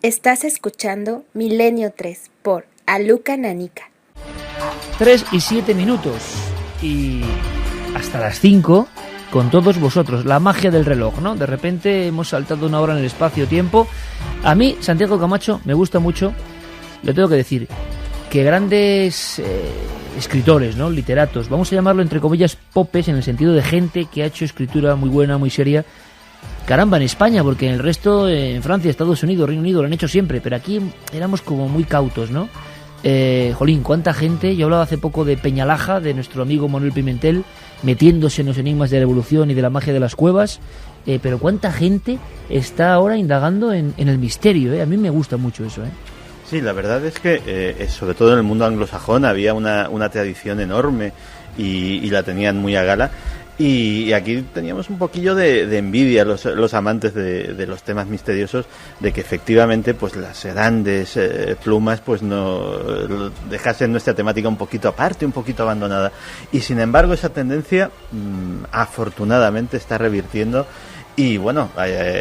Estás escuchando Milenio 3 por Aluka Nanica. 3 y 7 minutos y hasta las 5 con todos vosotros. La magia del reloj, ¿no? De repente hemos saltado una hora en el espacio-tiempo. A mí, Santiago Camacho, me gusta mucho, le tengo que decir, que grandes escritores, ¿no? Literatos, vamos a llamarlo entre comillas popes, en el sentido de gente que ha hecho escritura muy buena, muy seria. Caramba, en España, porque en el resto, en Francia, Estados Unidos, Reino Unido, lo han hecho siempre, pero aquí éramos como muy cautos, ¿no? Jolín, cuánta gente. Yo hablaba hace poco de Peñalaja, de nuestro amigo Manuel Pimentel, metiéndose en los enigmas de la evolución y de la magia de las cuevas, pero cuánta gente está ahora indagando en el misterio, A mí me gusta mucho eso, Sí, la verdad es que sobre todo en el mundo anglosajón había una tradición enorme y la tenían muy a gala. Y aquí teníamos un poquillo de envidia los amantes de los temas misteriosos, de que efectivamente pues las grandes plumas pues no dejasen nuestra temática un poquito aparte, un poquito abandonada. Y sin embargo esa tendencia afortunadamente está revirtiendo. Y bueno,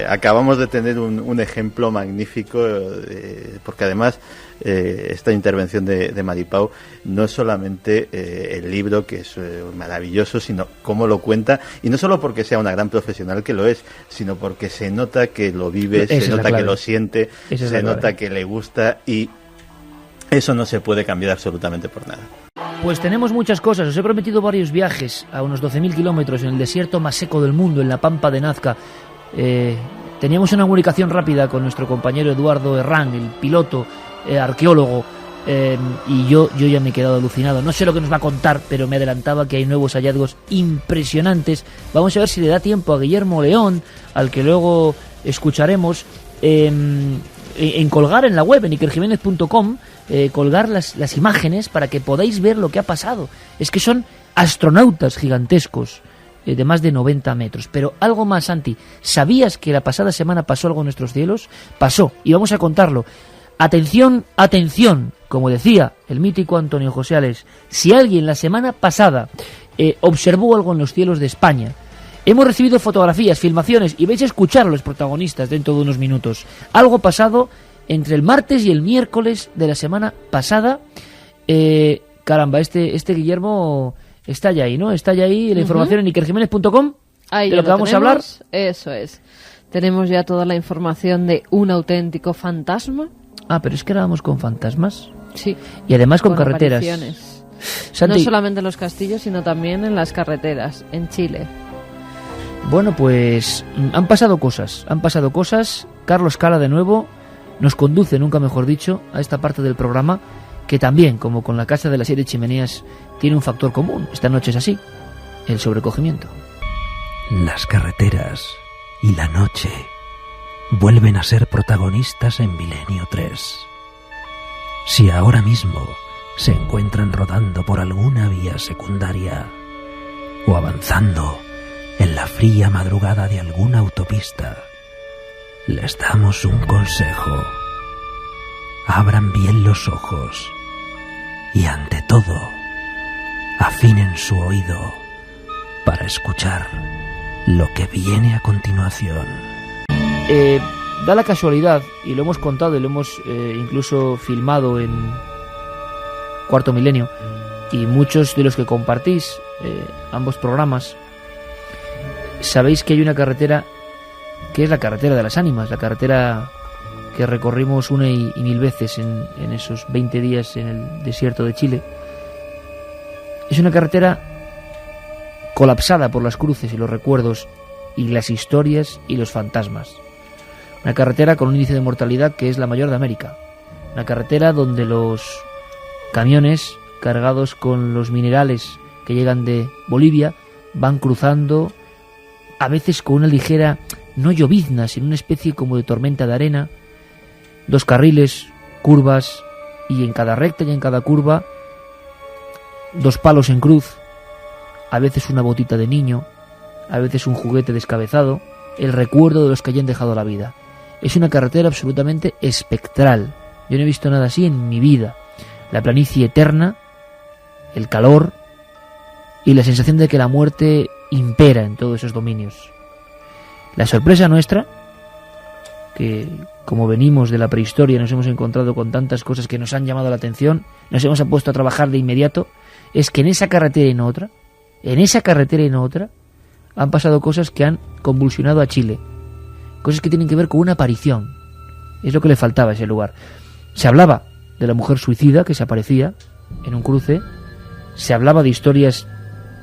acabamos de tener un ejemplo magnífico, porque además esta intervención de Maripau no es solamente el libro, que es maravilloso, sino cómo lo cuenta, y no solo porque sea una gran profesional, que lo es, sino porque se nota que lo vive, se nota que lo siente, se nota que le gusta, y eso no se puede cambiar absolutamente por nada. Pues tenemos muchas cosas. Os he prometido varios viajes a unos 12.000 kilómetros en el desierto más seco del mundo, en la Pampa de Nazca. Teníamos una comunicación rápida con nuestro compañero Eduardo Herrán, el piloto, arqueólogo, y yo ya me he quedado alucinado. No sé lo que nos va a contar, pero me adelantaba que hay nuevos hallazgos impresionantes. Vamos a ver si le da tiempo a Guillermo León, al que luego escucharemos, en colgar en la web, en ikerjiménez.com, colgar las imágenes para que podáis ver lo que ha pasado. Es que son astronautas gigantescos, de más de 90 metros. Pero algo más, Santi, ¿sabías que la pasada semana pasó algo en nuestros cielos? Pasó, y vamos a contarlo. Atención, atención, como decía el mítico Antonio José Ales, si alguien la semana pasada observó algo en los cielos de España, hemos recibido fotografías, filmaciones, y vais a escuchar a los protagonistas dentro de unos minutos. Algo pasado entre el martes y el miércoles de la semana pasada. Caramba, este Guillermo está ya ahí, ¿no? Está ya ahí la información en ikerjiménez.com de lo que vamos a hablar. Eso es. Tenemos ya toda la información de un auténtico fantasma. Ah, pero es que ahora vamos con fantasmas. Sí. Y además con carreteras. Santi, no solamente en los castillos, sino también en las carreteras, en Chile. Bueno, pues han pasado cosas. Carlos Cala de nuevo nos conduce, nunca mejor dicho, a esta parte del programa que también, como con la Casa de las 7 Chimeneas, tiene un factor común. Esta noche es así, el sobrecogimiento. Las carreteras y la noche vuelven a ser protagonistas en Milenio 3. Si ahora mismo se encuentran rodando por alguna vía secundaria o avanzando en la fría madrugada de alguna autopista, les damos un consejo. Abran bien los ojos y, ante todo, afinen su oído para escuchar lo que viene a continuación. Da la casualidad, y lo hemos contado y lo hemos incluso filmado en Cuarto Milenio, y muchos de los que compartís ambos programas sabéis que hay una carretera que es la carretera de las ánimas, la carretera que recorrimos una y mil veces en esos 20 días en el desierto de Chile. Es una carretera colapsada por las cruces y los recuerdos y las historias y los fantasmas. Una carretera con un índice de mortalidad que es la mayor de América. Una carretera donde los camiones cargados con los minerales que llegan de Bolivia van cruzando, a veces con una ligera, no llovizna, sino una especie como de tormenta de arena. 2 carriles, curvas, y en cada recta y en cada curva 2 palos en cruz, a veces una botita de niño, a veces un juguete descabezado, el recuerdo de los que hayan dejado la vida. Es una carretera absolutamente espectral. Yo no he visto nada así en mi vida. La planicie eterna, el calor y la sensación de que la muerte impera en todos esos dominios. La sorpresa nuestra, que como venimos de la prehistoria, nos hemos encontrado con tantas cosas que nos han llamado la atención, nos hemos puesto a trabajar de inmediato, es que en esa carretera y en otra, han pasado cosas que han convulsionado a Chile. Cosas que tienen que ver con una aparición. Es lo que le faltaba a ese lugar. Se hablaba de la mujer suicida que se aparecía en un cruce. Se hablaba de historias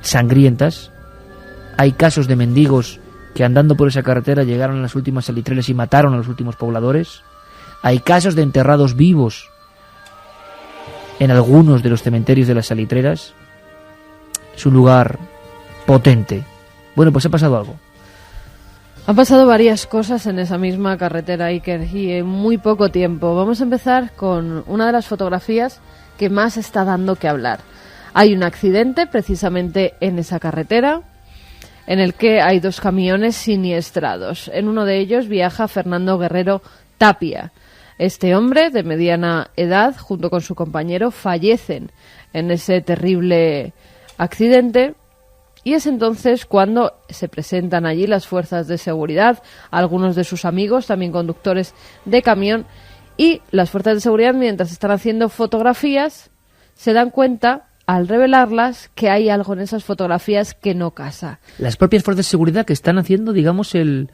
sangrientas. Hay casos de mendigos que andando por esa carretera llegaron a las últimas salitreras y mataron a los últimos pobladores. Hay casos de enterrados vivos en algunos de los cementerios de las salitreras. Es un lugar potente. Bueno, pues ha pasado algo. Han pasado varias cosas en esa misma carretera, Iker, y en muy poco tiempo. Vamos a empezar con una de las fotografías que más está dando que hablar. Hay un accidente precisamente en esa carretera en el que hay 2 camiones siniestrados. En uno de ellos viaja Fernando Guerrero Tapia. Este hombre de mediana edad, junto con su compañero, fallecen en ese terrible accidente. Y es entonces cuando se presentan allí las fuerzas de seguridad, algunos de sus amigos, también conductores de camión, y las fuerzas de seguridad, mientras están haciendo fotografías, se dan cuenta, al revelarlas, que hay algo en esas fotografías que no casa. Las propias fuerzas de seguridad que están haciendo, digamos, el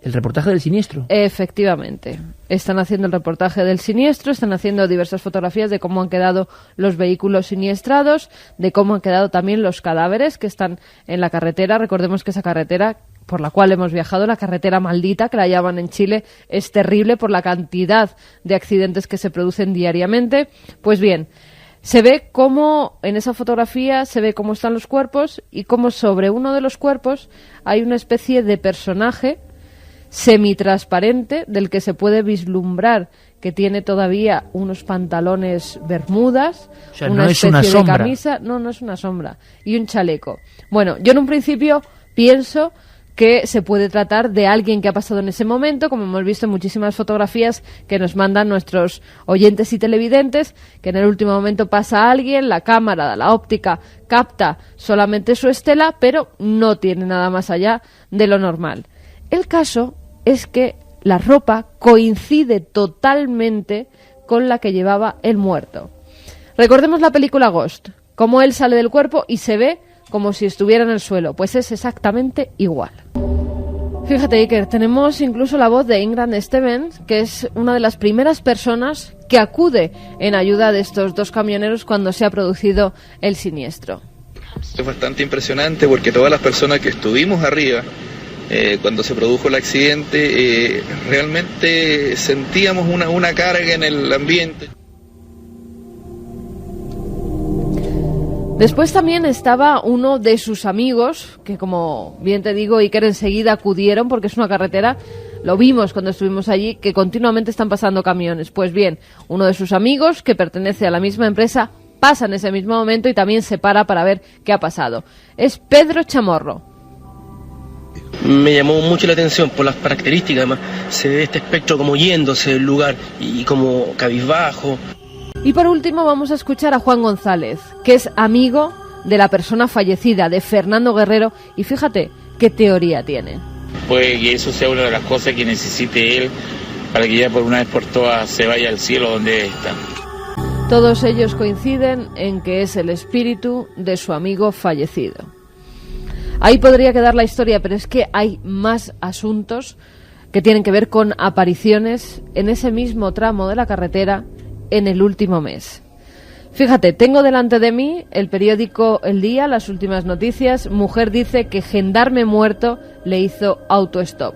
reportaje del siniestro. Efectivamente. Están haciendo el reportaje del siniestro, están haciendo diversas fotografías de cómo han quedado los vehículos siniestrados, de cómo han quedado también los cadáveres que están en la carretera. Recordemos que esa carretera por la cual hemos viajado, la carretera maldita, que la llaman en Chile, es terrible por la cantidad de accidentes que se producen diariamente. Pues bien, se ve cómo en esa fotografía se ve cómo están los cuerpos y cómo sobre uno de los cuerpos hay una especie de personaje semitransparente del que se puede vislumbrar que tiene todavía unos pantalones bermudas, o sea, una no especie es una de sombra. camisa, no es una sombra, y un chaleco. Bueno, yo en un principio pienso que se puede tratar de alguien que ha pasado en ese momento, como hemos visto en muchísimas fotografías que nos mandan nuestros oyentes y televidentes, que en el último momento pasa alguien, la cámara, la óptica, capta solamente su estela, pero no tiene nada más allá de lo normal. El caso es que la ropa coincide totalmente con la que llevaba el muerto. Recordemos la película Ghost, cómo él sale del cuerpo y se ve como si estuviera en el suelo, pues es exactamente igual. Fíjate, Iker, tenemos incluso la voz de Ingrid Stevens, que es una de las primeras personas que acude en ayuda de estos dos camioneros cuando se ha producido el siniestro. Es bastante impresionante porque todas las personas que estuvimos arriba cuando se produjo el accidente realmente sentíamos una carga en el ambiente. Después también estaba uno de sus amigos, que como bien te digo, Iker, enseguida acudieron porque es una carretera, lo vimos cuando estuvimos allí, que continuamente están pasando camiones. Pues bien, uno de sus amigos, que pertenece a la misma empresa, pasa en ese mismo momento y también se para ver qué ha pasado. Es Pedro Chamorro. Me llamó mucho la atención por las características, además se ve este espectro como yéndose del lugar y como cabizbajo. Y por último vamos a escuchar a Juan González, que es amigo de la persona fallecida, de Fernando Guerrero, y fíjate qué teoría tiene. Puede que eso sea una de las cosas que necesite él para que ya por una vez por todas se vaya al cielo donde está. Todos ellos coinciden en que es el espíritu de su amigo fallecido. Ahí podría quedar la historia, pero es que hay más asuntos que tienen que ver con apariciones en ese mismo tramo de la carretera en el último mes. Fíjate, tengo delante de mí el periódico El Día, las últimas noticias. Mujer dice que gendarme muerto le hizo autostop.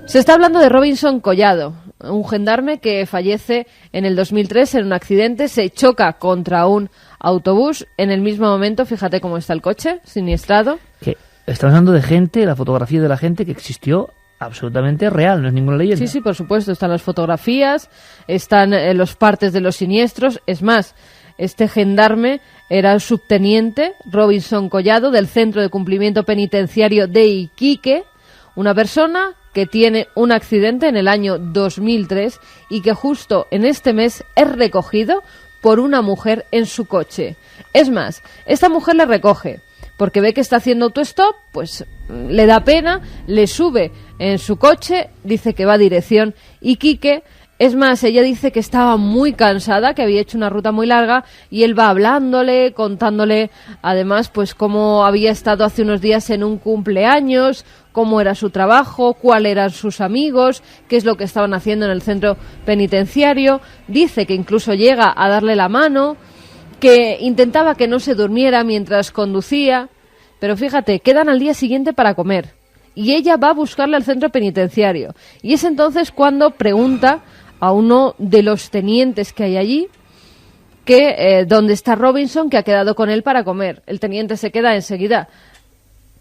Se está hablando de Robinson Collado, un gendarme que fallece en el 2003 en un accidente, se choca contra un autobús. En el mismo momento, fíjate cómo está el coche, siniestrado. Que estamos hablando de gente, la fotografía de la gente que existió absolutamente real, no es ninguna leyenda. Sí, por supuesto, están las fotografías, están los partes de los siniestros. Es más, este gendarme era el subteniente Robinson Collado del Centro de Cumplimiento Penitenciario de Iquique, una persona que tiene un accidente en el año 2003 y que justo en este mes es recogido por una mujer en su coche. Es más, esta mujer le recoge porque ve que está haciendo autostop, pues le da pena, le sube en su coche, dice que va a dirección Iquique. Es más, ella dice que estaba muy cansada, que había hecho una ruta muy larga, y él va hablándole, contándole además pues cómo había estado hace unos días en un cumpleaños, cómo era su trabajo, cuáles eran sus amigos, qué es lo que estaban haciendo en el centro penitenciario. Dice que incluso llega a darle la mano, que intentaba que no se durmiera mientras conducía, pero fíjate, quedan al día siguiente para comer y ella va a buscarle al centro penitenciario, y es entonces cuando pregunta a uno de los tenientes que hay allí que dónde está Robinson, que ha quedado con él para comer. El teniente se queda enseguida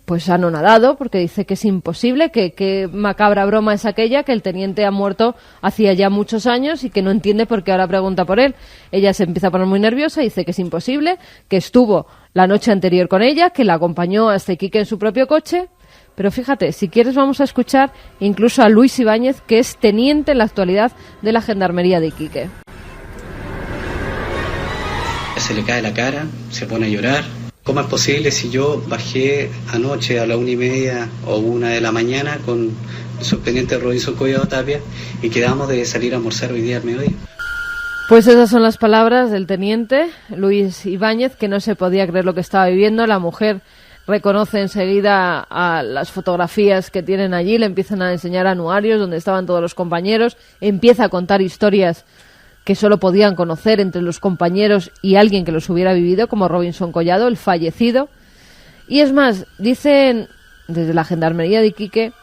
pues anonadado, porque dice que es imposible, que macabra broma es aquella, que el teniente ha muerto hacía ya muchos años y que no entiende por qué ahora pregunta por él. Ella se empieza a poner muy nerviosa, dice que es imposible, que estuvo la noche anterior con ella, que la acompañó hasta Iquique en su propio coche. Pero fíjate, si quieres vamos a escuchar incluso a Luis Ibáñez, que es teniente en la actualidad de la Gendarmería de Iquique. Se le cae la cara, se pone a llorar. ¿Cómo es posible si yo bajé anoche a la 1:30 o 1 de la mañana con el subteniente Robinson Collado Tapia y quedamos de salir a almorzar hoy día al mediodía? Pues esas son las palabras del teniente Luis Ibáñez, que no se podía creer lo que estaba viviendo. La mujer reconoce enseguida a las fotografías que tienen allí, le empiezan a enseñar anuarios donde estaban todos los compañeros, empieza a contar historias que solo podían conocer entre los compañeros y alguien que los hubiera vivido, como Robinson Collado, el fallecido. Y es más, dicen desde la Gendarmería de Iquique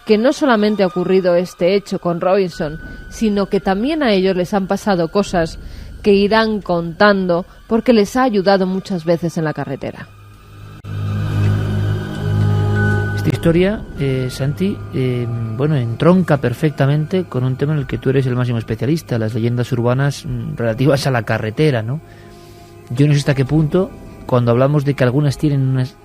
que no solamente ha ocurrido este hecho con Robinson, sino que también a ellos les han pasado cosas que irán contando porque les ha ayudado muchas veces en la carretera. Esta historia, Santi, entronca perfectamente con un tema en el que tú eres el máximo especialista, las leyendas urbanas relativas a la carretera, ¿no? Yo no sé hasta qué punto, cuando hablamos de que algunas tienen unas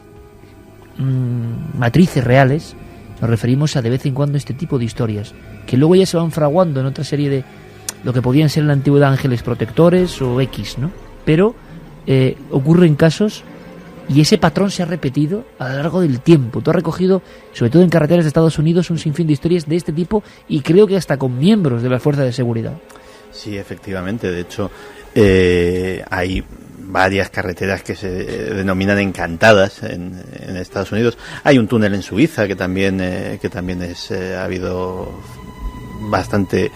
matrices reales, nos referimos a de vez en cuando este tipo de historias, que luego ya se van fraguando en otra serie de lo que podían ser en la antigüedad ángeles protectores o X, ¿no? Pero ocurren casos y ese patrón se ha repetido a lo largo del tiempo. Tú has recogido, sobre todo en carreteras de Estados Unidos, un sinfín de historias de este tipo, y creo que hasta con miembros de las fuerzas de seguridad. Sí, efectivamente. De hecho, hay varias carreteras que se denominan encantadas en Estados Unidos. Hay un túnel en Suiza que también ha habido bastante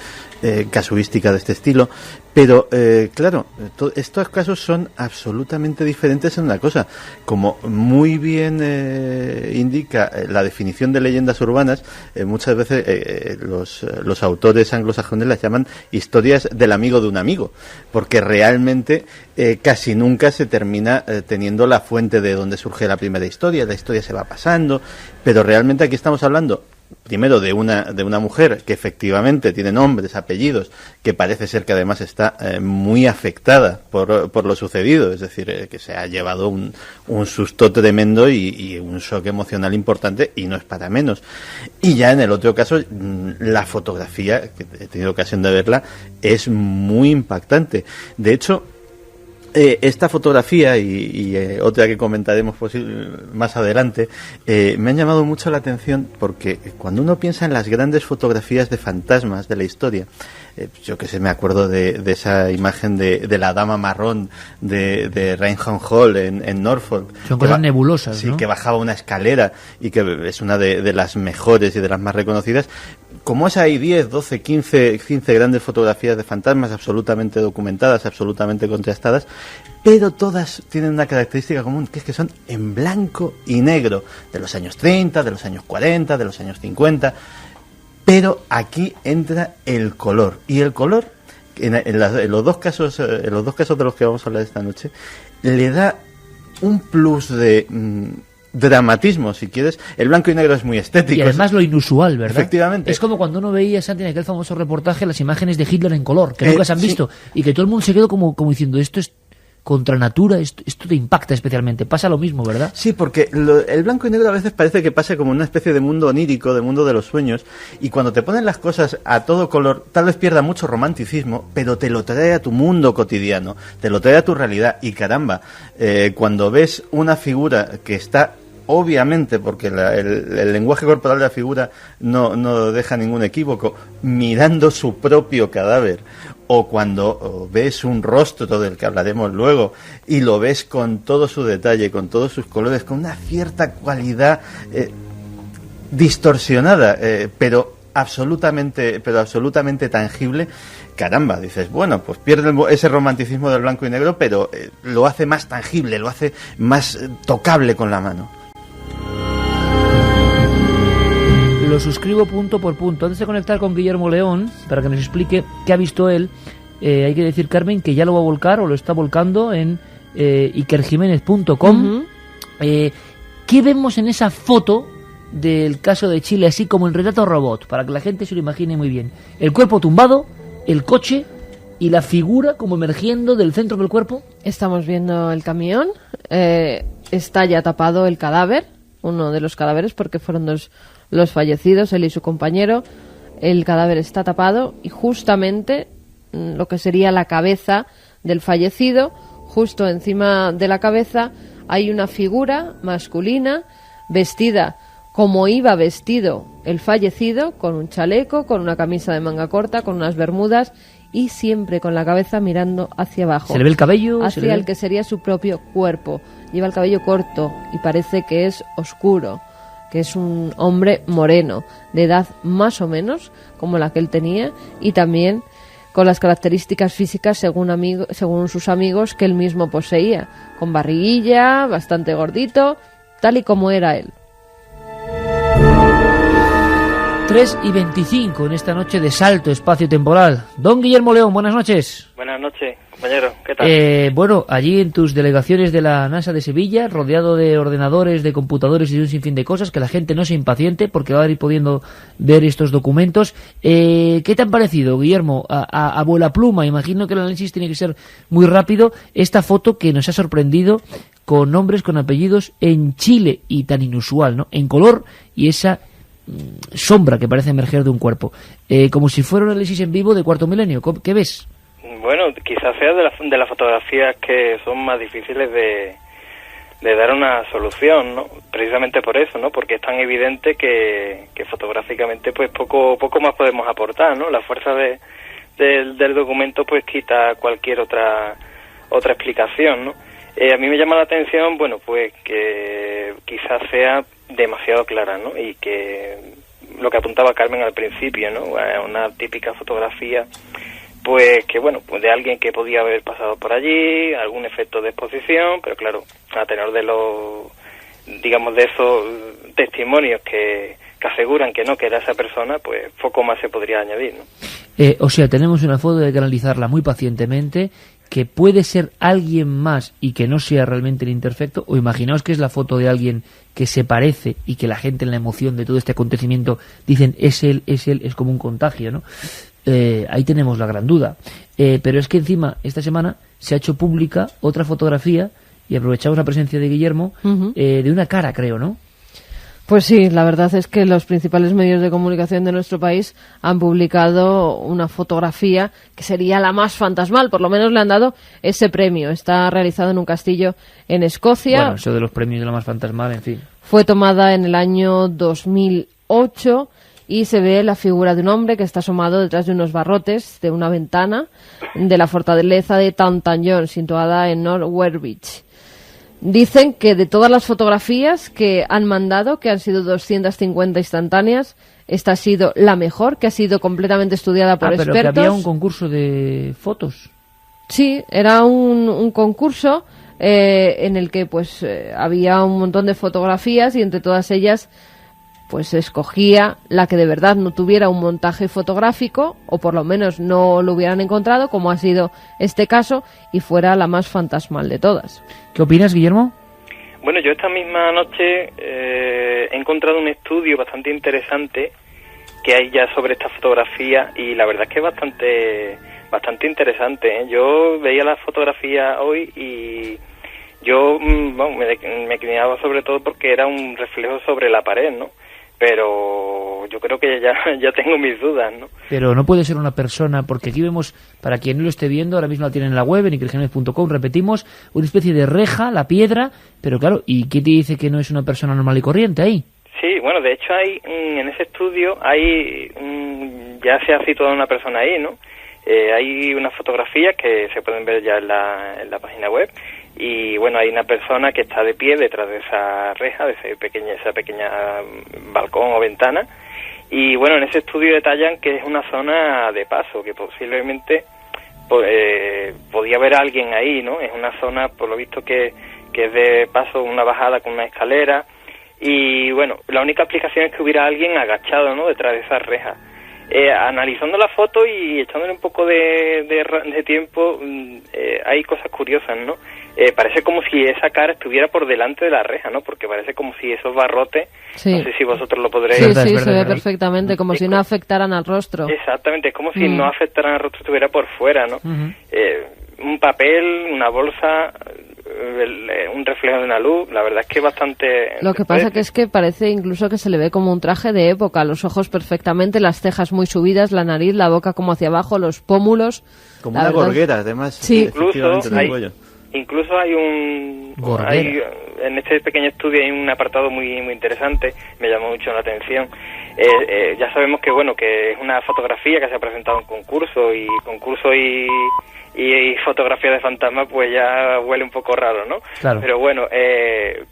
casuística de este estilo. Pero, claro, estos casos son absolutamente diferentes en una cosa. Como muy bien indica la definición de leyendas urbanas, muchas veces los autores anglosajones las llaman historias del amigo de un amigo, porque realmente casi nunca se termina teniendo la fuente de donde surge la primera historia. La historia se va pasando, pero realmente aquí estamos hablando primero de una mujer que efectivamente tiene nombres, apellidos, que parece ser que además está muy afectada por lo sucedido, es decir, que se ha llevado un susto tremendo y un shock emocional importante, y no es para menos. Y ya en el otro caso, la fotografía, que he tenido ocasión de verla, es muy impactante. De hecho, esta fotografía y otra que comentaremos más adelante me han llamado mucho la atención, porque cuando uno piensa en las grandes fotografías de fantasmas de la historia, yo que sé, me acuerdo de esa imagen de la dama marrón de Reinhold Hall en Norfolk. Son cosas nebulosas, sí, ¿no? Que bajaba una escalera y que es una de las mejores y de las más reconocidas. Como es, hay 10, 12, 15 grandes fotografías de fantasmas absolutamente documentadas, absolutamente contrastadas, pero todas tienen una característica común, que es que son en blanco y negro, de los años 30, de los años 40, de los años 50, pero aquí entra el color, y el color, en los dos casos de los que vamos a hablar esta noche, le da un plus de dramatismo, si quieres. El blanco y negro es muy estético. Y además lo inusual, ¿verdad? Efectivamente. Es como cuando uno veía, Santi, en aquel famoso reportaje, las imágenes de Hitler en color, que nunca se han visto, y que todo el mundo se quedó como diciendo, esto es contra natura, esto te impacta especialmente. Pasa lo mismo, ¿verdad? Sí, porque el blanco y negro a veces parece que pasa como una especie de mundo onírico, de mundo de los sueños, y cuando te ponen las cosas a todo color, tal vez pierda mucho romanticismo, pero te lo trae a tu mundo cotidiano, te lo trae a tu realidad, y caramba, cuando ves una figura que está obviamente, porque el lenguaje corporal de la figura no deja ningún equívoco, mirando su propio cadáver, o cuando ves un rostro del que hablaremos luego y lo ves con todo su detalle, con todos sus colores, con una cierta cualidad distorsionada, pero absolutamente tangible. Caramba, dices, bueno, pues pierde ese romanticismo del blanco y negro, pero lo hace más tangible, lo hace más tocable con la mano. Lo suscribo punto por punto. Antes de conectar con Guillermo León, para que nos explique qué ha visto él, hay que decir, Carmen, que ya lo va a volcar o lo está volcando en ikerjiménez.com. ¿Qué vemos en esa foto del caso de Chile, así como en retrato robot, para que la gente se lo imagine muy bien? El cuerpo tumbado, el coche y la figura como emergiendo del centro del cuerpo. Estamos viendo el camión, está ya tapado el cadáver, uno de los cadáveres, porque fueron dos los fallecidos, él y su compañero. El cadáver está tapado y justamente lo que sería la cabeza del fallecido, justo encima de la cabeza hay una figura masculina vestida como iba vestido el fallecido, con un chaleco, con una camisa de manga corta, con unas bermudas y siempre con la cabeza mirando hacia abajo. ¿Se le ve el cabello? Hacia el que sería su propio cuerpo. Lleva el cabello corto y parece que es oscuro, que es un hombre moreno, de edad más o menos como la que él tenía, y también con las características físicas según sus amigos que él mismo poseía, con barriguilla, bastante gordito, tal y como era él. 3:25 en esta noche de salto espacio-temporal. Don Guillermo León, buenas noches. Buenas noches, compañero. ¿Qué tal? Bueno, allí en tus delegaciones de la NASA de Sevilla, rodeado de ordenadores, de computadores y de un sinfín de cosas, que la gente no se impaciente porque va a ir pudiendo ver estos documentos. ¿Qué te han parecido, Guillermo? A vuela pluma, imagino que el análisis tiene que ser muy rápido. Esta foto que nos ha sorprendido con nombres, con apellidos en Chile, y tan inusual, ¿no? En color y esa sombra que parece emerger de un cuerpo, como si fuera un análisis en vivo de Cuarto Milenio. ¿Qué ves? Bueno, quizás sea de las fotografías que son más difíciles de dar una solución, ¿no? Precisamente por eso, ¿no? Porque es tan evidente que fotográficamente pues poco más podemos aportar, ¿no? La fuerza del documento pues quita cualquier otra explicación, ¿no? A mí me llama la atención, bueno, pues que quizás sea demasiado clara, ¿no? Y que lo que apuntaba Carmen al principio, ¿no? Una típica fotografía, pues que bueno, pues de alguien que podía haber pasado por allí, algún efecto de exposición, pero claro, a tenor de de esos testimonios que aseguran que era esa persona, pues poco más se podría añadir, ¿no? O sea, tenemos una foto, hay que analizarla muy pacientemente, que puede ser alguien más y que no sea realmente el imperfecto, o imaginaos que es la foto de alguien que se parece y que la gente en la emoción de todo este acontecimiento dicen es él, es como un contagio, ¿no? Ahí tenemos la gran duda. Pero es que encima, esta semana se ha hecho pública otra fotografía, y aprovechamos la presencia de Guillermo, de una cara, creo, ¿no? Pues sí, la verdad es que los principales medios de comunicación de nuestro país han publicado una fotografía que sería la más fantasmal, por lo menos le han dado ese premio. Está realizado en un castillo en Escocia. Bueno, eso de los premios de la más fantasmal, en fin. Fue tomada en el año 2008 y se ve la figura de un hombre que está asomado detrás de unos barrotes de una ventana de la fortaleza de Tantanjon, situada en North Werribee. Dicen que de todas las fotografías que han mandado, que han sido 250 instantáneas, esta ha sido la mejor, que ha sido completamente estudiada por expertos. Pero que había un concurso de fotos. Sí, era un concurso en el que pues había un montón de fotografías y entre todas ellas pues se escogía la que de verdad no tuviera un montaje fotográfico, o por lo menos no lo hubieran encontrado, como ha sido este caso, y fuera la más fantasmal de todas. ¿Qué opinas, Guillermo? Bueno, yo esta misma noche he encontrado un estudio bastante interesante que hay ya sobre esta fotografía, y la verdad es que es bastante interesante, ¿eh? Yo veía la fotografía hoy y yo me inclinaba sobre todo porque era un reflejo sobre la pared, ¿no? Pero pues yo creo que ya tengo mis dudas, ¿no? Pero no puede ser una persona, porque aquí vemos, para quien no lo esté viendo, ahora mismo la tienen en la web, en ikerjiménez.com, repetimos, una especie de reja, la piedra, pero claro, ¿y quién te dice que no es una persona normal y corriente ahí? Sí, bueno, de hecho en ese estudio ya se ha situado una persona ahí, ¿no? Hay unas fotografías que se pueden ver ya en la página web y bueno, hay una persona que está de pie detrás de esa reja, de esa pequeña balcón o ventana y bueno, en ese estudio detallan que es una zona de paso, que posiblemente podía haber alguien ahí, ¿no? Es una zona, por lo visto, que es de paso, una bajada con una escalera y bueno, la única explicación es que hubiera alguien agachado, ¿no? Detrás de esa reja. Analizando la foto y echándole un poco de tiempo, hay cosas curiosas, ¿no? Parece como si esa cara estuviera por delante de la reja, ¿no? Porque parece como si esos barrotes, sí. No sé si vosotros lo podréis... Sí, se ve perfectamente, como si no afectaran al rostro. Exactamente, es como si no afectaran al rostro, estuviera por fuera, ¿no? Un papel, una bolsa, un reflejo de una luz, la verdad es que bastante... Lo que pasa que es que parece incluso que se le ve como un traje de época, los ojos perfectamente, las cejas muy subidas, la nariz, la boca como hacia abajo, los pómulos... Como una gorguera, además. Sí, incluso hay en este pequeño estudio hay un apartado muy muy interesante, me llamó mucho la atención. Ya sabemos que bueno, que es una fotografía que se ha presentado en concurso y fotografía de fantasma pues ya huele un poco raro, ¿no? Claro. Pero bueno,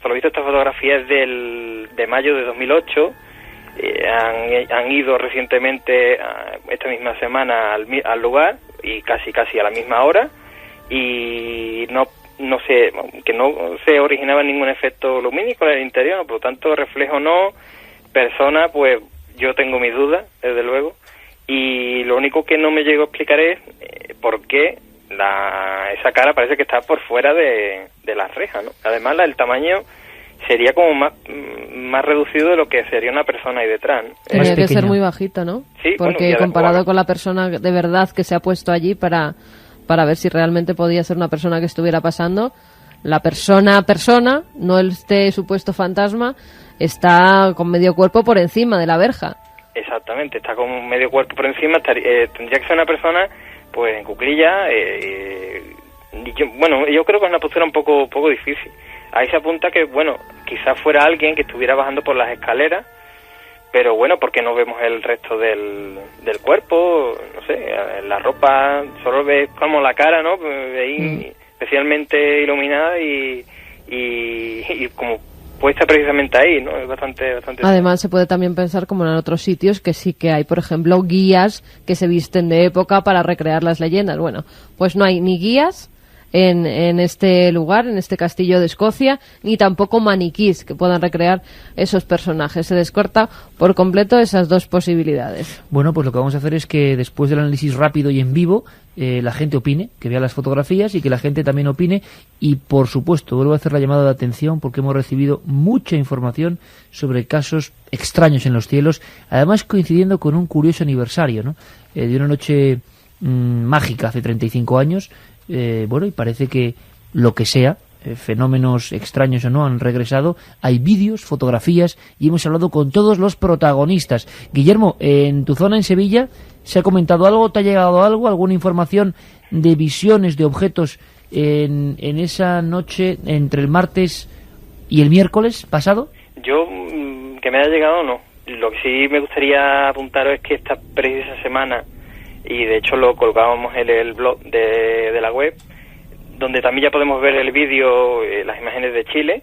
por lo visto esta fotografía es de mayo de 2008. Han ido recientemente esta misma semana al lugar y casi a la misma hora y no se originaba ningún efecto lumínico en el interior, por lo tanto reflejo no, persona pues yo tengo mis dudas desde luego y lo único que no me llego a explicar es por qué esa cara parece que está por fuera de la reja, ¿no? Además el tamaño sería como más reducido de lo que sería una persona ahí detrás, ¿no? Tenía que ser muy bajito, ¿no? Sí, porque bueno, comparado con la persona de verdad que se ha puesto allí para ver si realmente podía ser una persona que estuviera pasando, la persona, no este supuesto fantasma, está con medio cuerpo por encima de la verja. Exactamente, está con medio cuerpo por encima, tendría que ser una persona pues en cuclillas, yo creo que es una postura un poco difícil. Ahí se apunta que, bueno, quizás fuera alguien que estuviera bajando por las escaleras, pero bueno, porque no vemos el resto del cuerpo, no sé, la ropa, solo ves como la cara, ¿no? Ahí especialmente iluminada y como puesta precisamente ahí, ¿no? Es bastante. Además, se puede también pensar como en otros sitios que sí que hay, por ejemplo, guías que se visten de época para recrear las leyendas. Bueno, pues no hay ni guías en este lugar, en este castillo de Escocia, ni tampoco maniquís que puedan recrear esos personajes. Se descarta por completo esas dos posibilidades. Bueno, pues lo que vamos a hacer es que después del análisis rápido y en vivo, la gente opine, que vea las fotografías y que la gente también opine. Y por supuesto, vuelvo a hacer la llamada de atención porque hemos recibido mucha información sobre casos extraños en los cielos, además coincidiendo con un curioso aniversario, ¿no? De una noche mágica hace 35 años. Bueno, y parece que lo que sea, fenómenos extraños o no, han regresado. Hay vídeos, fotografías y hemos hablado con todos los protagonistas. Guillermo, en tu zona en Sevilla, ¿se ha comentado algo? ¿Te ha llegado algo? ¿Alguna información de visiones de objetos en esa noche entre el martes y el miércoles pasado? Yo, que me haya llegado, no. Lo que sí me gustaría apuntaros es que esta precisa semana, y de hecho lo colgábamos en el blog de la web, donde también ya podemos ver el vídeo, las imágenes de Chile,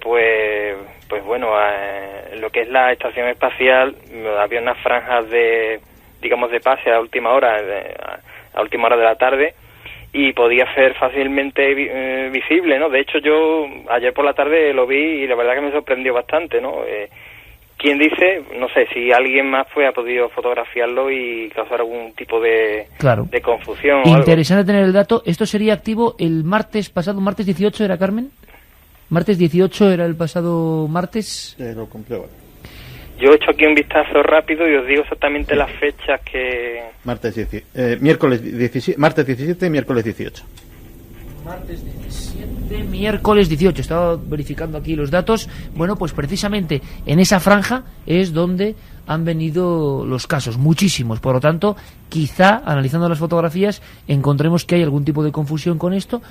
pues bueno, lo que es la estación espacial, había unas franjas de pase a última hora de la tarde, y podía ser fácilmente visible, ¿no? De hecho yo ayer por la tarde lo vi y la verdad que me sorprendió bastante, ¿no? ¿Quién dice? No sé, si alguien más ha podido fotografiarlo y causar algún tipo de confusión. Interesante tener el dato. ¿Esto sería activo el martes pasado, martes 18 era, Carmen? ¿Martes 18 era el pasado martes? Lo compruebo. Yo he hecho aquí un vistazo rápido y os digo exactamente las fechas que... Martes 17, miércoles 18. Martes 17, miércoles 18. Estaba verificando aquí los datos. Bueno, pues precisamente en esa franja es donde han venido los casos, muchísimos. Por lo tanto, quizá, analizando las fotografías, encontremos que hay algún tipo de confusión con esto,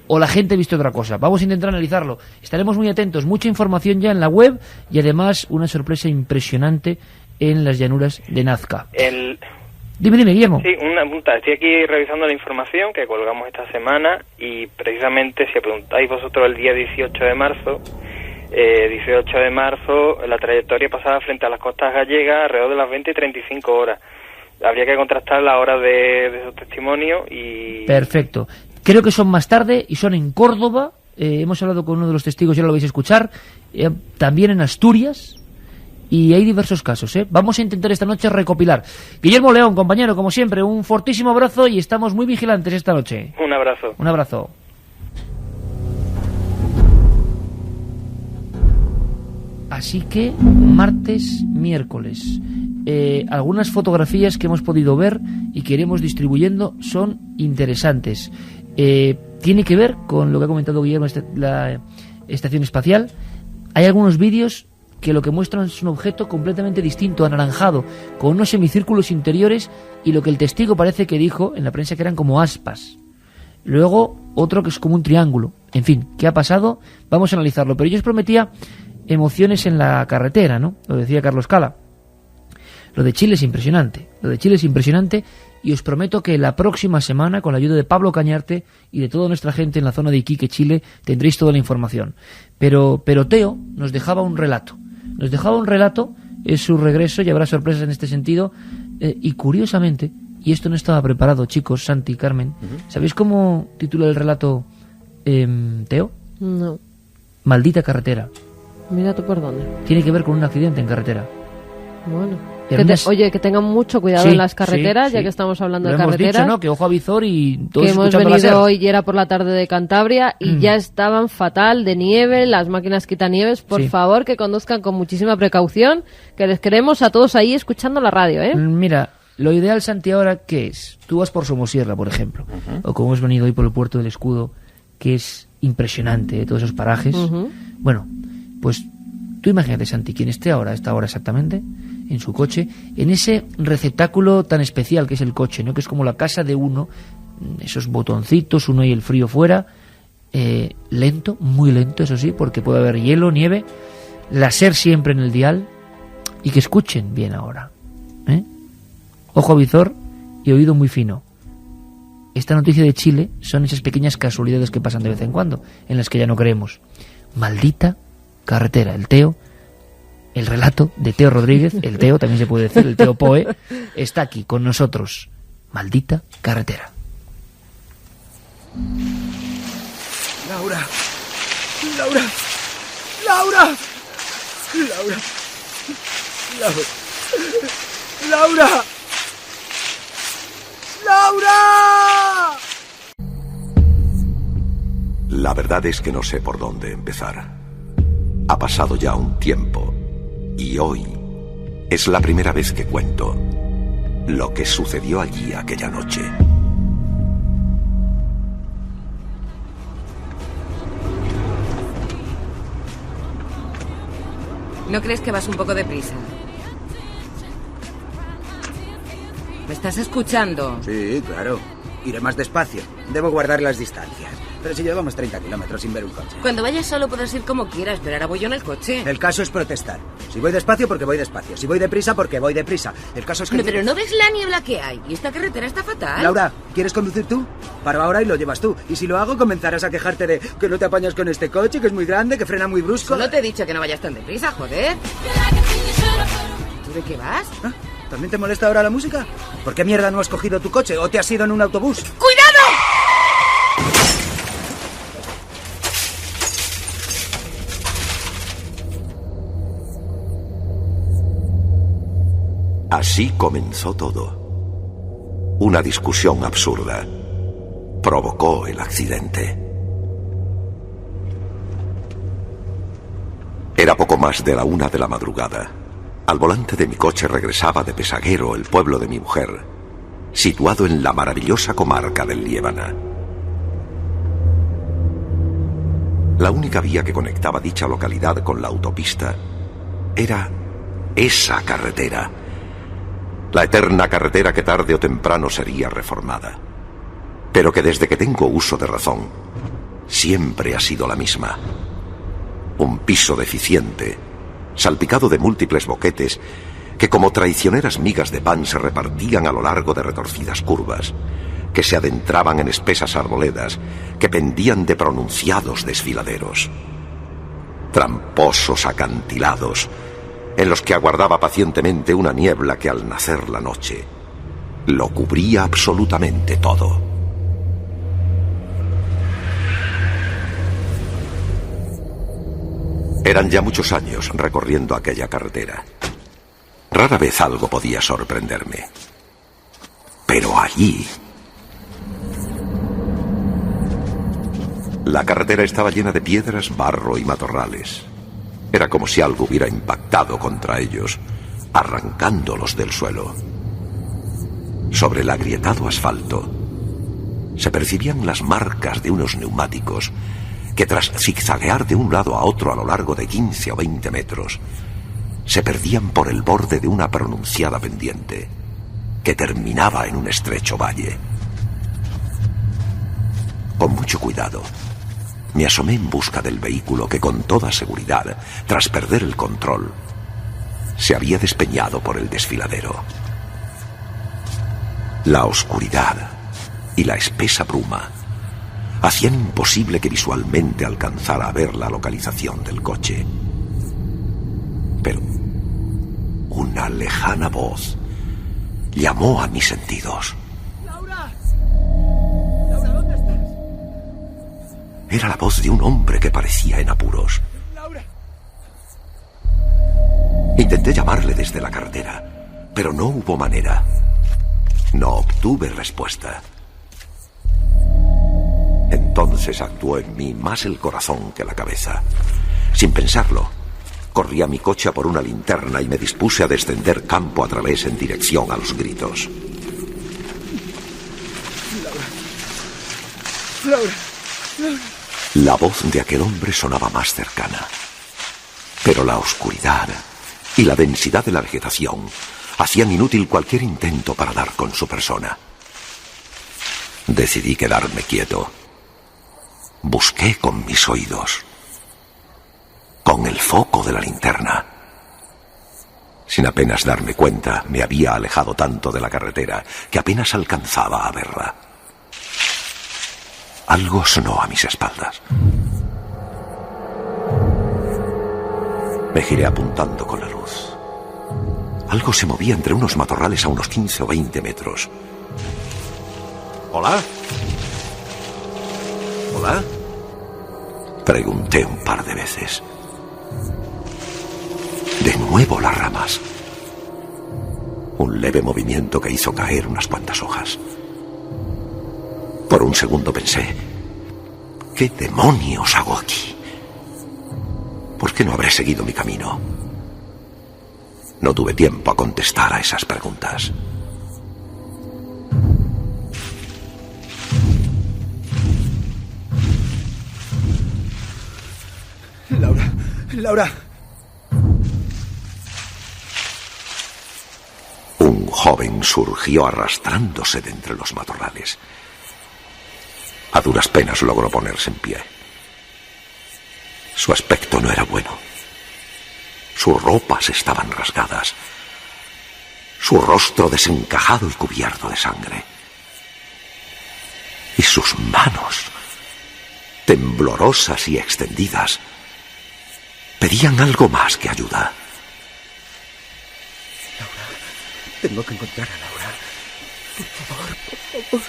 o la gente ha visto otra cosa. Vamos a intentar analizarlo. Estaremos muy atentos. Mucha información ya en la web y además una sorpresa impresionante en las llanuras de Nazca. Dime, Guillermo. Sí, una pregunta. Estoy aquí revisando la información que colgamos esta semana y precisamente si preguntáis vosotros el día 18 de marzo, la trayectoria pasada frente a las costas gallegas alrededor de las 20 y 35 horas. Habría que contrastar la hora de esos testimonios y... Perfecto. Creo que son más tarde y son en Córdoba. Hemos hablado con uno de los testigos, ya lo vais a escuchar. También en Asturias. Y hay diversos casos, ¿eh? Vamos a intentar esta noche recopilar. Guillermo León, compañero, como siempre, un fortísimo abrazo y estamos muy vigilantes esta noche. Un abrazo. Un abrazo. Así que, martes, miércoles. Algunas fotografías que hemos podido ver y que iremos distribuyendo son interesantes. Tiene que ver con lo que ha comentado Guillermo, la estación espacial. Hay algunos vídeos que lo que muestran es un objeto completamente distinto, anaranjado, con unos semicírculos interiores y lo que el testigo parece que dijo en la prensa que eran como aspas. Luego otro que es como un triángulo. En fin, ¿qué ha pasado? Vamos a analizarlo. Pero yo os prometía emociones en la carretera, ¿no? Lo decía Carlos Cala. Lo de Chile es impresionante. Y os prometo que la próxima semana, con la ayuda de Pablo Cañarte y de toda nuestra gente en la zona de Iquique, Chile, tendréis toda la información. Pero Teo nos dejaba un relato. Es su regreso y habrá sorpresas en este sentido. Y curiosamente, y esto no estaba preparado, chicos, Santi, Carmen, ¿sabéis cómo titula el relato Teo? No. Maldita carretera. Mira tú por dónde. Tiene que ver con un accidente en carretera. Bueno. Que tengan mucho cuidado en las carreteras, ya que estamos hablando de carreteras. Hemos dicho, ¿no? Que ojo a visor y todos que hemos escuchando venido hoy y era por la tarde de Cantabria y ya estaban fatal de nieve, las máquinas quitanieves. Por favor, que conduzcan con muchísima precaución, que les queremos a todos ahí escuchando la radio, ¿eh? Mira, lo ideal, Santi, ahora, ¿qué es? Tú vas por Somosierra, por ejemplo, o como hemos venido hoy por el Puerto del Escudo, que es impresionante, todos esos parajes. Bueno, pues tú imagínate, Santi, quien esté ahora, a esta hora exactamente, en su coche, en ese receptáculo tan especial que es el coche, ¿no? Que es como la casa de uno, esos botoncitos, uno y el frío fuera, lento, muy lento, eso sí, porque puede haber hielo, nieve, láser siempre en el dial, y que escuchen bien ahora, ¿eh? Ojo a visor y oído muy fino. Esta noticia de Chile son esas pequeñas casualidades que pasan de vez en cuando, en las que ya no creemos. Maldita carretera, el Teo. El relato de Teo Rodríguez, el Teo también se puede decir, el Teo Poe, está aquí con nosotros. Maldita carretera. Laura. La verdad es que no sé por dónde empezar. Ha pasado ya un tiempo. Y hoy es la primera vez que cuento lo que sucedió allí aquella noche. ¿No crees que vas un poco deprisa? ¿Me estás escuchando? Sí, claro. Iré más despacio. Debo guardar las distancias. Pero si llevamos 30 kilómetros sin ver un coche. Cuando vayas solo puedes ir como quieras, pero ahora voy yo en el coche. El caso es protestar. Si voy despacio, porque voy despacio. Si voy deprisa, porque voy deprisa. El caso es que... No, pero ¿no ves la niebla que hay? Y esta carretera está fatal. Laura, ¿quieres conducir tú? Paro ahora y lo llevas tú. Y si lo hago, comenzarás a quejarte de que no te apañas con este coche, que es muy grande, que frena muy brusco. Solo te he dicho que no vayas tan deprisa, joder. ¿Tú de qué vas? ¿Ah? ¿También te molesta ahora la música? ¿Por qué mierda no has cogido tu coche o te has ido en un autobús? ¡Cuidado! Así comenzó todo. Una discusión absurda provocó el accidente. Era poco más de la 1 de la madrugada. Al volante de mi coche regresaba de Pesaguero, el pueblo de mi mujer, situado en la maravillosa comarca del Liébana. La única vía que conectaba dicha localidad con la autopista era esa carretera. La eterna carretera que tarde o temprano sería reformada, pero que desde que tengo uso de razón siempre ha sido la misma. Un piso deficiente, salpicado de múltiples boquetes que como traicioneras migas de pan se repartían a lo largo de retorcidas curvas, que se adentraban en espesas arboledas, que pendían de pronunciados desfiladeros. Tramposos acantilados, en los que aguardaba pacientemente una niebla que al nacer la noche lo cubría absolutamente todo. Eran ya muchos años recorriendo aquella carretera. Rara vez algo podía sorprenderme. Pero allí... la carretera estaba llena de piedras, barro y matorrales. Era como si algo hubiera impactado contra ellos, arrancándolos del suelo. Sobre el agrietado asfalto se percibían las marcas de unos neumáticos que, tras zigzaguear de un lado a otro a lo largo de 15 o 20 metros, se perdían por el borde de una pronunciada pendiente que terminaba en un estrecho valle. Con mucho cuidado, me asomé en busca del vehículo que con toda seguridad, tras perder el control, se había despeñado por el desfiladero. La oscuridad y la espesa bruma hacían imposible que visualmente alcanzara a ver la localización del coche. Pero una lejana voz llamó a mis sentidos. ¡Laura! ¡Laura, ¿dónde estás? Era la voz de un hombre que parecía en apuros. ¡Laura! Intenté llamarle desde la carretera, pero no hubo manera. No obtuve respuesta. Entonces actuó en mí más el corazón que la cabeza. Sin pensarlo, corrí a mi coche a por una linterna y me dispuse a descender campo a través en dirección a los gritos. ¡Laura! ¡Laura! ¡Laura! La voz de aquel hombre sonaba más cercana, pero la oscuridad y la densidad de la vegetación hacían inútil cualquier intento para dar con su persona. Decidí quedarme quieto. Busqué con mis oídos, con el foco de la linterna. Sin apenas darme cuenta, me había alejado tanto de la carretera que apenas alcanzaba a verla. Algo sonó a mis espaldas. Me giré apuntando con la luz. Algo se movía entre unos matorrales a unos 15 o 20 metros. ¿Hola? ¿Hola? Pregunté un par de veces. De nuevo las ramas. Un leve movimiento que hizo caer unas cuantas hojas. Por un segundo pensé, ¿qué demonios hago aquí? ¿Por qué no habré seguido mi camino? No tuve tiempo a contestar a esas preguntas. Laura, Laura. Un joven surgió arrastrándose de entre los matorrales. A duras penas logró ponerse en pie. Su aspecto no era bueno. Sus ropas estaban rasgadas. Su rostro desencajado y cubierto de sangre. Y sus manos, temblorosas y extendidas, pedían algo más que ayuda. Laura, tengo que encontrar a Laura. Por favor, por favor.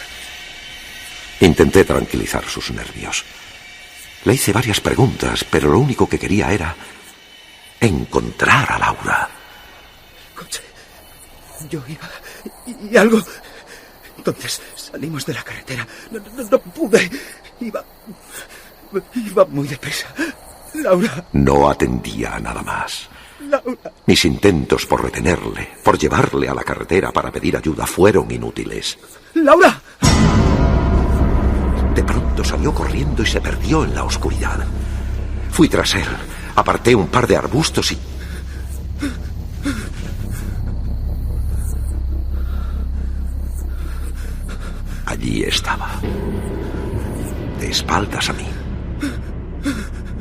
Intenté tranquilizar sus nervios. Le hice varias preguntas, pero lo único que quería era encontrar a Laura. Coche. Yo iba... y algo... Entonces salimos de la carretera. No pude. Iba muy deprisa. Laura. No atendía a nada más. Laura. Mis intentos por retenerle, por llevarle a la carretera para pedir ayuda, fueron inútiles. ¡Laura! De pronto salió corriendo y se perdió en la oscuridad. Fui tras él, aparté un par de arbustos y... allí estaba, de espaldas a mí.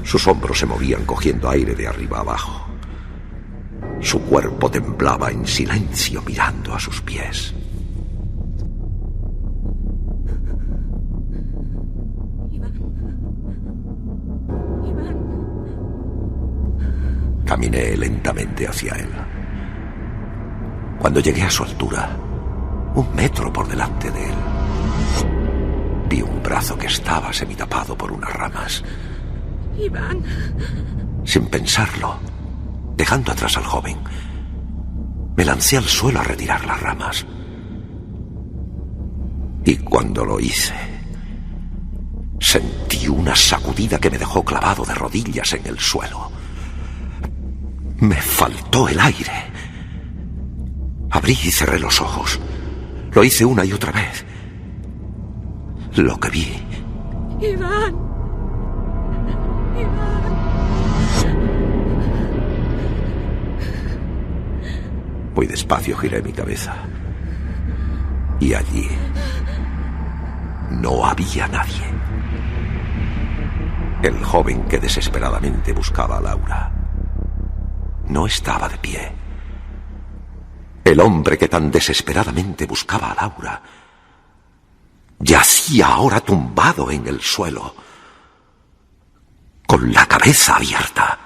Sus hombros se movían cogiendo aire de arriba a abajo. Su cuerpo temblaba en silencio mirando a sus pies. Caminé lentamente hacia él. Cuando llegué a su altura, 1 metro por delante de él, vi un brazo que estaba semitapado por unas ramas. Iván. Sin pensarlo, dejando atrás al joven, me lancé al suelo a retirar las ramas. Y cuando lo hice, sentí una sacudida que me dejó clavado de rodillas en el suelo. Me faltó el aire. Abrí y cerré los ojos. Lo hice una y otra vez. Lo que vi... Iván. Iván. Muy despacio giré mi cabeza. Y allí no había nadie. El joven que desesperadamente buscaba a Laura no estaba de pie. El hombre que tan desesperadamente buscaba a Laura yacía ahora tumbado en el suelo, con la cabeza abierta,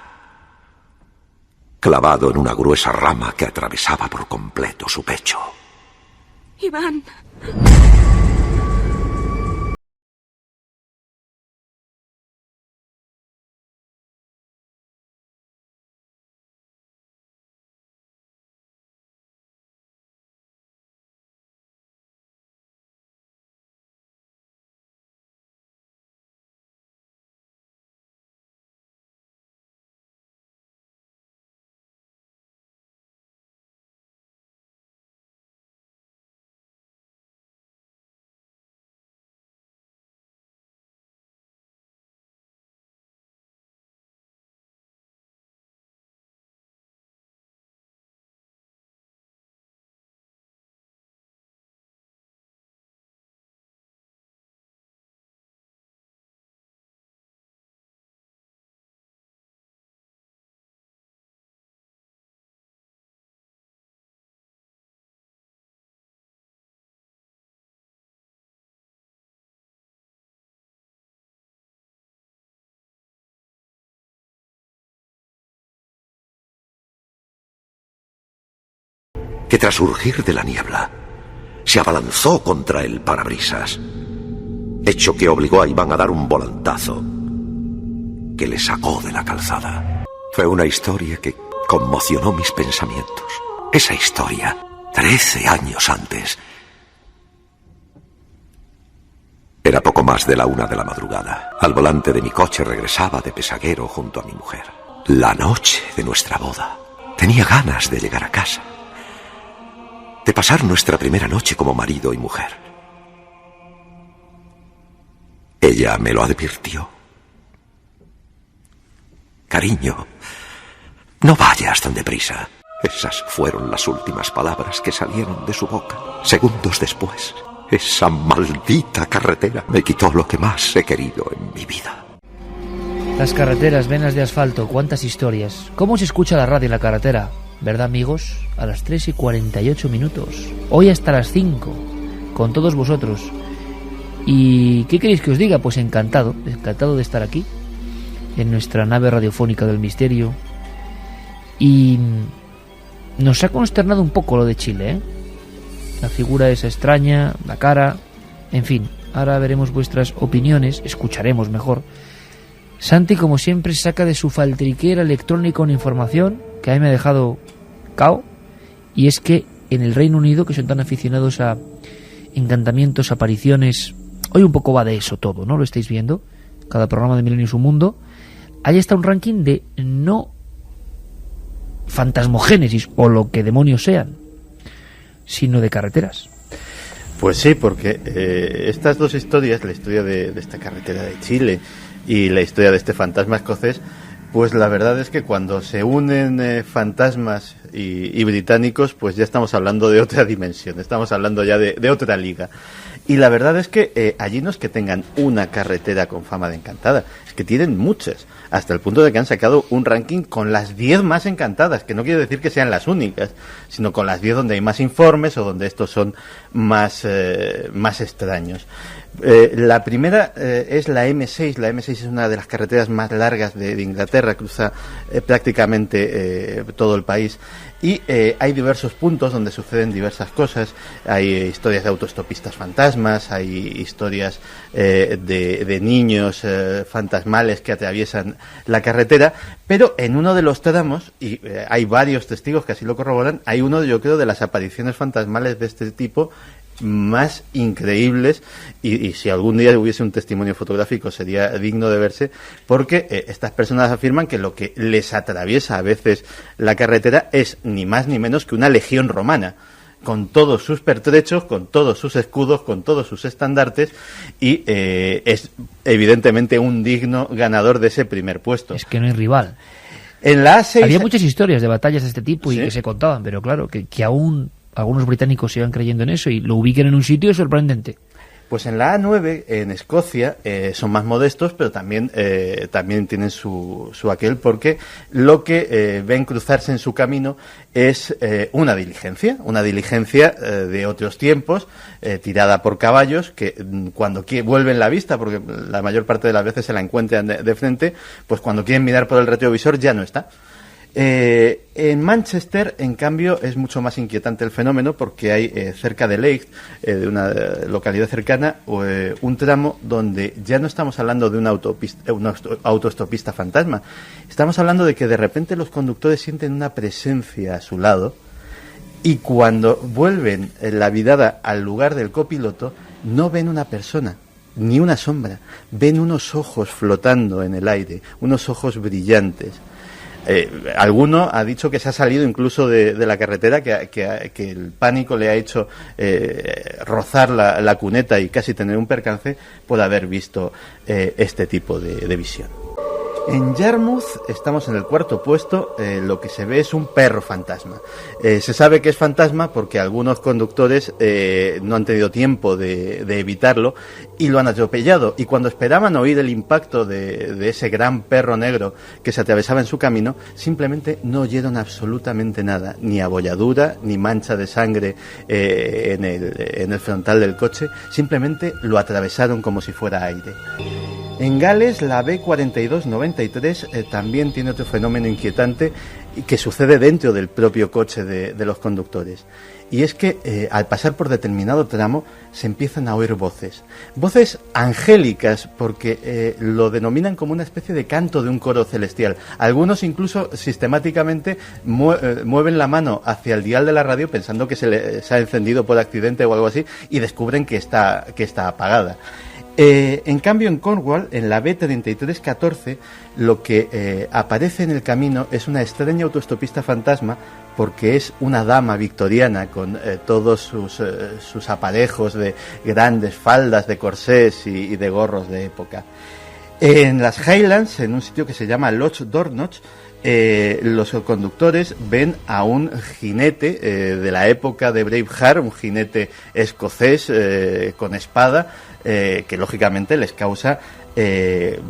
clavado en una gruesa rama que atravesaba por completo su pecho. Iván. Que tras surgir de la niebla, se abalanzó contra el parabrisas, hecho que obligó a Iván a dar un volantazo que le sacó de la calzada. Fue una historia que conmocionó mis pensamientos. Esa historia, 13 años antes. Era poco más de la 1 de la madrugada. Al volante de mi coche regresaba de Pesaguero junto a mi mujer. La noche de nuestra boda. Tenía ganas de llegar a casa, de pasar nuestra primera noche como marido y mujer. Ella me lo advirtió. Cariño, no vayas tan deprisa. Esas fueron las últimas palabras que salieron de su boca. Segundos después, esa maldita carretera me quitó lo que más he querido en mi vida. Las carreteras, venas de asfalto, cuántas historias. ¿Cómo se escucha la radio en la carretera? ¿Verdad, amigos? A las 3:48. Hoy hasta las 5, con todos vosotros. ¿Y qué queréis que os diga? Pues encantado de estar aquí, en nuestra nave radiofónica del misterio. Y nos ha consternado un poco lo de Chile, ¿eh? La figura esa extraña, la cara, en fin. Ahora veremos vuestras opiniones, escucharemos mejor. Santi, como siempre, saca de su faltriquera electrónica una información que a mí me ha dejado cao, y es que en el Reino Unido, que son tan aficionados a encantamientos, apariciones, hoy un poco va de eso todo, ¿no? Lo estáis viendo, cada programa de Milenio y su Mundo. Ahí está un ranking de no fantasmogénesis, o lo que demonios sean, sino de carreteras. Pues sí, porque estas dos historias, la historia de esta carretera de Chile y la historia de este fantasma escocés, Pues la verdad es que cuando se unen fantasmas y británicos, pues ya estamos hablando de otra dimensión, estamos hablando ya de otra liga. Y la verdad es que allí no es que tengan una carretera con fama de encantada, es que tienen muchas, hasta el punto de que han sacado un ranking con las 10 más encantadas, que no quiere decir que sean las únicas, sino con las 10 donde hay más informes o donde estos son más extraños. La primera es la M6. La M6 es una de las carreteras más largas de Inglaterra, cruza prácticamente todo el país y hay diversos puntos donde suceden diversas cosas. Hay historias de autoestopistas fantasmas, hay historias de niños fantasmales que atraviesan la carretera, pero en uno de los tramos, y hay varios testigos que así lo corroboran, hay uno, yo creo, de las apariciones fantasmales de este tipo más increíbles y si algún día hubiese un testimonio fotográfico sería digno de verse, porque estas personas afirman que lo que les atraviesa a veces la carretera es ni más ni menos que una legión romana, con todos sus pertrechos, con todos sus escudos, con todos sus estandartes, y es evidentemente un digno ganador de ese primer puesto. Es que no hay rival. En la A6 había muchas historias de batallas de este tipo y ¿sí? que se contaban, pero claro, que aún algunos británicos sigan creyendo en eso y lo ubiquen en un sitio es sorprendente. Pues en la A9, en Escocia, son más modestos, pero también tienen su aquel, porque lo que ven cruzarse en su camino es una diligencia de otros tiempos, tirada por caballos, que cuando vuelven la vista, porque la mayor parte de las veces se la encuentran de frente, pues cuando quieren mirar por el retrovisor ya no está. En Manchester, en cambio, es mucho más inquietante el fenómeno porque hay cerca de Leigh, de una localidad cercana, un tramo donde ya no estamos hablando de una autoestopista fantasma, estamos hablando de que de repente los conductores sienten una presencia a su lado y cuando vuelven la mirada al lugar del copiloto no ven una persona ni una sombra, ven unos ojos flotando en el aire, unos ojos brillantes. Alguno ha dicho que se ha salido incluso de la carretera, que el pánico le ha hecho rozar la cuneta y casi tener un percance por haber visto este tipo de visión. En Yarmouth estamos en el cuarto puesto, lo que se ve es un perro fantasma. Se sabe que es fantasma porque algunos conductores no han tenido tiempo de evitarlo y lo han atropellado. Y cuando esperaban oír el impacto de ese gran perro negro que se atravesaba en su camino, simplemente no oyeron absolutamente nada, ni abolladura, ni mancha de sangre en el frontal del coche, simplemente lo atravesaron como si fuera aire. En Gales, la B4293 también tiene otro fenómeno inquietante que sucede dentro del propio coche de los conductores. Y es que al pasar por determinado tramo se empiezan a oír voces angélicas, porque lo denominan como una especie de canto de un coro celestial. Algunos incluso sistemáticamente mueven la mano hacia el dial de la radio pensando que se ha encendido por accidente o algo así y descubren que está apagada. En cambio, en Cornwall, en la B3314, lo que aparece en el camino es una extraña autoestopista fantasma, porque es una dama victoriana con todos sus aparejos de grandes faldas de corsés y de gorros de época. En las Highlands, en un sitio que se llama Loch Dornoch, los conductores ven a un jinete de la época de Braveheart, un jinete escocés con espada, que lógicamente les causa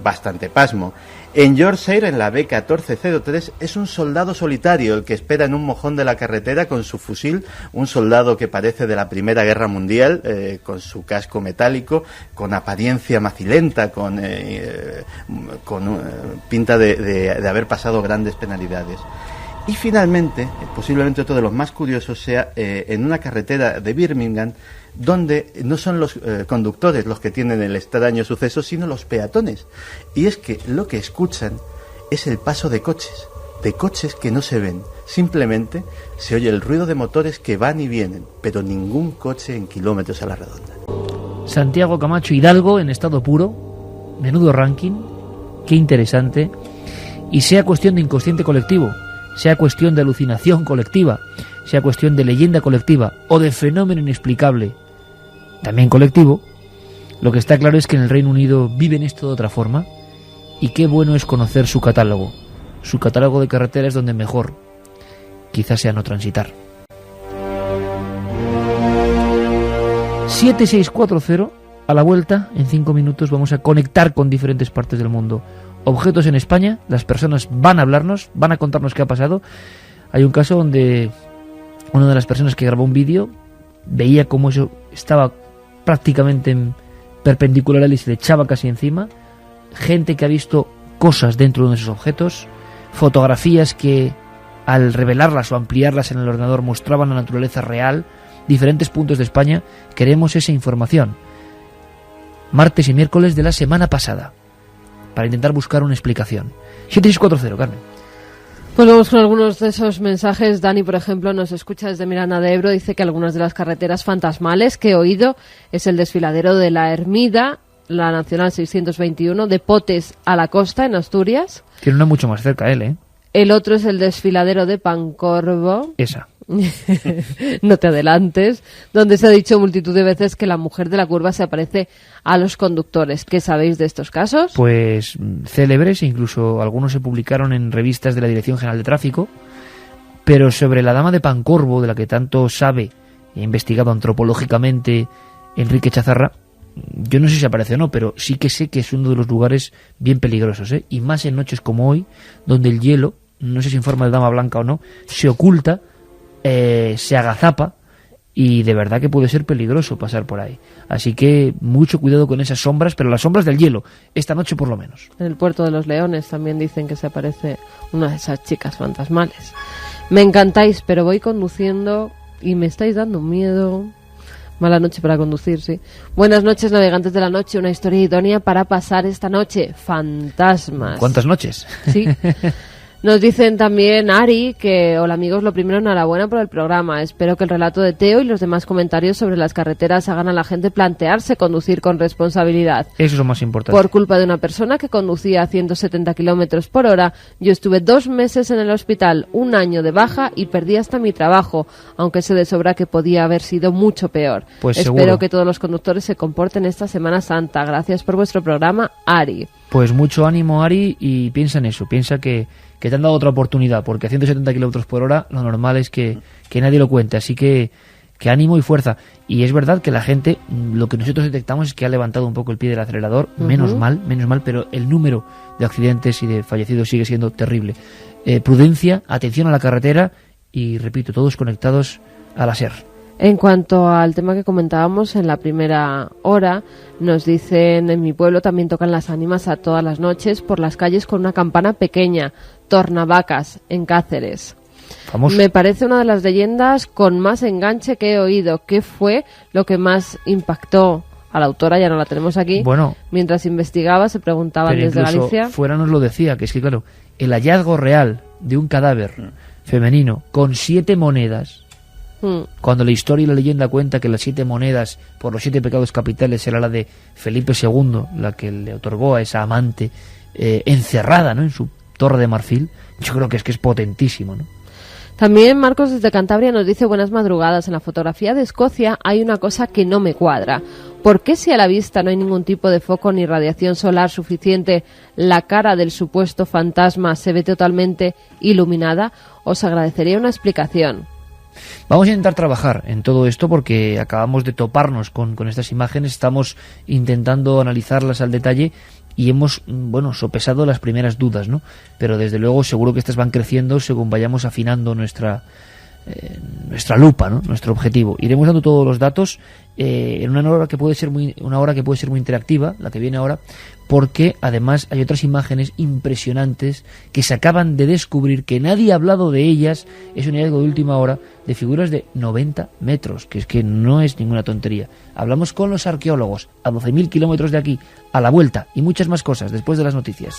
bastante pasmo. En Yorkshire, en la B1403, es un soldado solitario el que espera en un mojón de la carretera con su fusil, un soldado que parece de la Primera Guerra Mundial, con su casco metálico, con apariencia macilenta, con pinta de haber pasado grandes penalidades. Y finalmente, posiblemente otro de los más curiosos sea en una carretera de Birmingham, donde no son los conductores los que tienen el extraño suceso, sino los peatones. Y es que lo que escuchan es el paso de coches que no se ven. Simplemente se oye el ruido de motores que van y vienen, pero ningún coche en kilómetros a la redonda. Santiago Camacho Hidalgo en estado puro, menudo ranking, qué interesante. Y sea cuestión de inconsciente colectivo, sea cuestión de alucinación colectiva, sea cuestión de leyenda colectiva o de fenómeno inexplicable, también colectivo, lo que está claro es que en el Reino Unido viven esto de otra forma y qué bueno es conocer su catálogo. su catálogo de carreteras donde mejor quizás sea no transitar. 7640, a la vuelta, en 5 minutos vamos a conectar con diferentes partes del mundo. Objetos en España, las personas van a hablarnos, van a contarnos qué ha pasado. Hay un caso donde una de las personas que grabó un vídeo veía cómo eso estaba prácticamente en perpendicular a él y se le echaba casi encima. Gente que ha visto cosas dentro de esos objetos, fotografías que al revelarlas o ampliarlas en el ordenador mostraban la naturaleza real, diferentes puntos de España. Queremos esa información. Martes y miércoles de la semana pasada, para intentar buscar una explicación. 7640, Carmen. Pues vamos con algunos de esos mensajes. Dani, por ejemplo, nos escucha desde Miranda de Ebro. Dice que algunas de las carreteras fantasmales que he oído es el desfiladero de la Ermida, la Nacional 621, de Potes a la Costa, en Asturias. Tiene una mucho más cerca él, ¿eh? El otro es el desfiladero de Pancorbo. Esa. No te adelantes, donde se ha dicho multitud de veces que la mujer de la curva se aparece a los conductores. ¿Qué sabéis de estos casos? Pues célebres, incluso algunos se publicaron en revistas de la Dirección General de Tráfico, pero sobre la dama de Pancorbo, de la que tanto sabe e ha investigado antropológicamente Enrique Chazarra, yo no sé si aparece o no, pero sí que sé que es uno de los lugares bien peligrosos, ¿eh? Y más en noches como hoy, donde el hielo, no sé si en forma de dama blanca o no, se oculta, se agazapa, y de verdad que puede ser peligroso pasar por ahí. Así que mucho cuidado con esas sombras, pero las sombras del hielo, esta noche por lo menos. En el Puerto de los Leones también dicen que se aparece una de esas chicas fantasmales. Me encantáis, pero voy conduciendo y me estáis dando miedo. Mala noche para conducir, sí. Buenas noches, navegantes de la noche. Una historia idónea para pasar esta noche. Fantasmas. ¿Cuántas noches? Sí. Nos dicen también, Ari, que hola amigos, lo primero, enhorabuena por el programa. Espero que el relato de Teo y los demás comentarios sobre las carreteras hagan a la gente plantearse conducir con responsabilidad. Eso es lo más importante. Por culpa de una persona que conducía a 170 kilómetros por hora, yo estuve 2 meses en el hospital, 1 año de baja y perdí hasta mi trabajo, aunque sé de sobra que podía haber sido mucho peor. Pues espero seguro que todos los conductores se comporten esta Semana Santa. Gracias por vuestro programa, Ari. Pues mucho ánimo, Ari, y piensa en eso, piensa que te han dado otra oportunidad, porque a 170 kilómetros por hora lo normal es que nadie lo cuente, así que ánimo y fuerza. Y es verdad que la gente, lo que nosotros detectamos es que ha levantado un poco el pie del acelerador, menos mal, pero el número de accidentes y de fallecidos sigue siendo terrible. Prudencia, atención a la carretera y, repito, todos conectados a la SER. En cuanto al tema que comentábamos en la primera hora, nos dicen en mi pueblo también tocan las ánimas a todas las noches por las calles con una campana pequeña, Tornavacas, en Cáceres. Famoso. Me parece una de las leyendas con más enganche que he oído. ¿Qué fue lo que más impactó a la autora? Ya no la tenemos aquí. Bueno, mientras investigaba se preguntaban desde Galicia. Fuera nos lo decía, que es que claro, el hallazgo real de un cadáver femenino con 7 monedas. Cuando la historia y la leyenda cuenta que las 7 monedas por los 7 pecados capitales era la de Felipe II, la que le otorgó a esa amante encerrada, ¿no?, en su torre de marfil, yo creo que es potentísimo, ¿no? También Marcos desde Cantabria nos dice buenas madrugadas. En la fotografía de Escocia hay una cosa que no me cuadra. ¿Por qué si a la vista no hay ningún tipo de foco ni radiación solar suficiente, la cara del supuesto fantasma se ve totalmente iluminada? Os agradecería una explicación. Vamos a intentar trabajar en todo esto porque acabamos de toparnos con estas imágenes, estamos intentando analizarlas al detalle y hemos, sopesado las primeras dudas, ¿no? Pero desde luego seguro que estas van creciendo según vayamos afinando nuestra lupa, ¿no?, nuestro objetivo. Iremos dando todos los datos en una hora que puede ser muy interactiva, la que viene ahora, porque además hay otras imágenes impresionantes que se acaban de descubrir, que nadie ha hablado de ellas. Es un hallazgo de última hora de figuras de 90 metros, que es que no es ninguna tontería. Hablamos con los arqueólogos a 12.000 kilómetros de aquí, a la vuelta, y muchas más cosas después de las noticias.